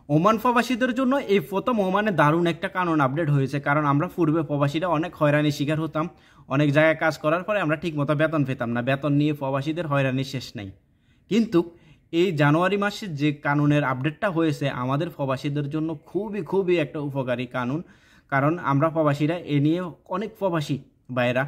Oman প্রবাসীদের জন্য এই প্রথম ওমানে দারুণ একটা কানুন আপডেট হয়েছে। কারণ আমরা পূর্বে প্রবাসীরা অনেক হয়রানির শিকার হতাম। অনেক জায়গায় কাজ করার পরে আমরা ঠিকমতো বেতন পেতাম না। বেতন নিয়ে প্রবাসীদের হয়রানির শেষ নেই। কিন্তু এই জানুয়ারি মাসে যে কানুনের আপডেটটা হয়েছে আমাদের প্রবাসীদের জন্য খুবই খুবই একটা উপকারী কানুন। কারণ আমরা প্রবাসীরা এ নিয়ে অনেক প্রবাসী ভাইয়েরা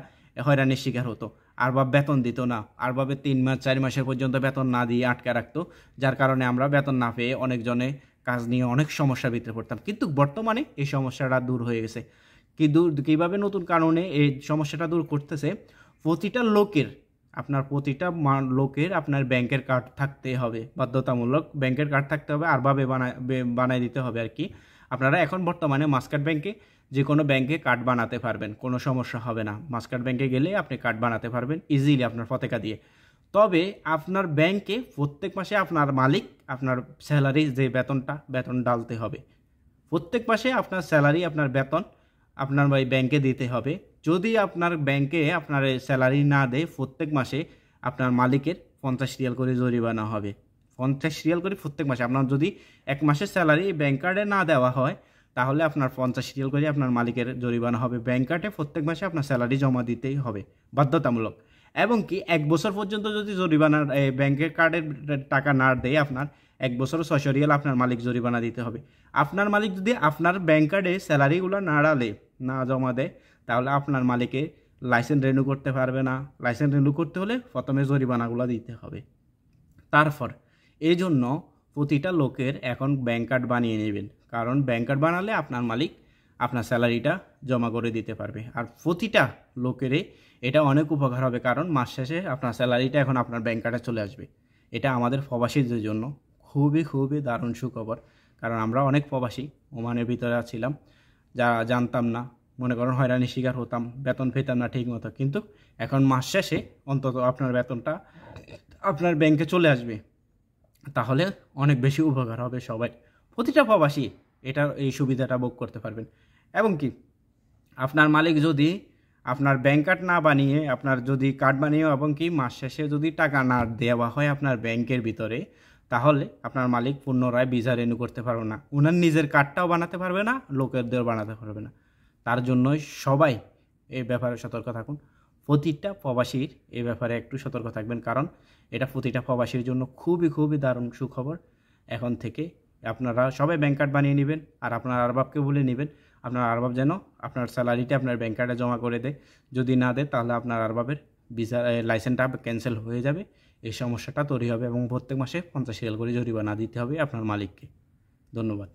হয়রানির শিকার হতো। আরবাব বেতন দিত না, আরবাবে 3 মাস 4 মাসের পর্যন্ত বেতন না দিয়ে আটকে রাখতো, যার কারণে আমরা বেতন না পেয়ে অনেকজনে কাজ নিয়ে অনেক সমস্যার ভিতরে পড়তাম। কিন্তু বর্তমানে এই সমস্যাটা দূর হয়ে গেছে। কীভাবে নতুন কারণে এই সমস্যাটা দূর করতেছে, প্রতিটা লোকের আপনার ব্যাংকের কার্ড থাকতে হবে, বাধ্যতামূলক ব্যাংকের কার্ড থাকতে হবে, আরভাবে বানায় দিতে হবে আর কি। আপনারা এখন বর্তমানে মাস্টার ব্যাংকে যে কোনো ব্যাংকে কার্ড বানাতে পারবেন, কোনো সমস্যা হবে না। মাস্টার ব্যাংকে গেলে আপনি কার্ড বানাতে পারবেন ইজিলি আপনার পতাকা দিয়ে। তবে আপনার ব্যাংকে প্রত্যেক মাসে আপনার মালিক আপনার স্যালারি যে বেতন ডালতে হবে। প্রত্যেক মাসে আপনার স্যালারি আপনার বেতন আপনার ওই ব্যাংকে দিতে হবে। যদি আপনার ব্যাংকে আপনার স্যালারি না দেয় প্রত্যেক মাসে আপনার মালিকের 50 রিয়াল করে জরিমানা হবে। 50 রিয়াল করে প্রত্যেক মাসে। আপনার যদি এক মাসের স্যালারি ব্যাংক কার্ডে না দেওয়া হয় তাহলে আপনার 50 রিয়াল করে আপনার মালিকের জরিমানা হবে। ব্যাংক কার্ডে প্রত্যেক মাসে আপনার স্যালারি জমা দিতেই হবে বাধ্যতামূলক। এবং কি 1 বছর পর্যন্ত যদি জরিমানা ব্যাংকের কার্ডের টাকা না দেয় আপনার 1 বছর 600 রিয়াল আপনার মালিক জরিমানা দিতে হবে। আপনার মালিক যদি আপনার ব্যাংক কার্ডে স্যালারিগুলো না জমা দেয় তাহলে আপনার মালিকে লাইসেন্স রিনিউ করতে পারবে না। লাইসেন্স রিনিউ করতে হলে প্রথমে জরিমানাগুলো দিতে হবে। তারপর এই জন্য প্রতিটা লোকের এখন ব্যাংক কার্ড বানিয়ে নেবেন। কারণ ব্যাংক কার্ড বানালে আপনার মালিক আপনার স্যালারিটা জমা করে দিতে পারবে। আর প্রতিটা লোকেরই এটা অনেক উপকার হবে, কারণ মাস শেষে আপনার স্যালারিটা এখন আপনার ব্যাংক কার্ডে চলে আসবে। এটা আমাদের প্রবাসীদের জন্য খুবই খুবই দারুণ সুখবর। কারণ আমরা অনেক প্রবাসী ওমানের ভিতরে ছিলাম, যা জানতাম না, মনে করেন হয়রানির শিকার হতাম, বেতন পেতাম না ঠিক মতো। কিন্তু এখন মাস শেষে অন্তত আপনার বেতনটা আপনার ব্যাংকে চলে আসবে। তাহলে অনেক বেশি উপকার হবে সবাই। প্রতিটা প্রবাসী এই সুবিধাটা ভোগ করতে পারবেন। এবং কি আপনার মালিক যদি আপনার ব্যাংক কার্ড না বানিয়ে আপনার যদি কার্ড বানিয়ে এবং কি মাস শেষে যদি টাকা না দেওয়া হয় আপনার ব্যাংকের ভিতরে, তাহলে আপনার মালিক পুনরায় ভিসা রিনিউ করতে পারবে না। ওনার নিজের কার্ডটাও বানাতে পারবে না, লোকেরদের বানাতে পারবে না। তার জন্যই সবাই এই ব্যাপারে সতর্ক থাকুন। প্রতিটা প্রবাসীর এই ব্যাপারে একটু সতর্ক থাকবেন, কারণ এটা প্রতিটা প্রবাসীর জন্য খুবই খুবই দারুণ সুখবর। এখন থেকে আপনারা সবাই ব্যাংক কার্ড বানিয়ে নেবেন, আর আপনার আরবাবকে বলে নেবেন আপনার আরবাব যেন আপনার স্যালারিটা আপনার ব্যাংক কার্ডে জমা করে দেয়। যদি না দেয় তাহলে আপনার আরবাবের ভিসা লাইসেন্সটা ক্যান্সেল হয়ে যাবে। এই সমস্যাটা তৈরি হবে এবং প্রত্যেক মাসে 50 রিয়াল করে জরিমানা দিতে হবে আপনার মালিককে। ধন্যবাদ।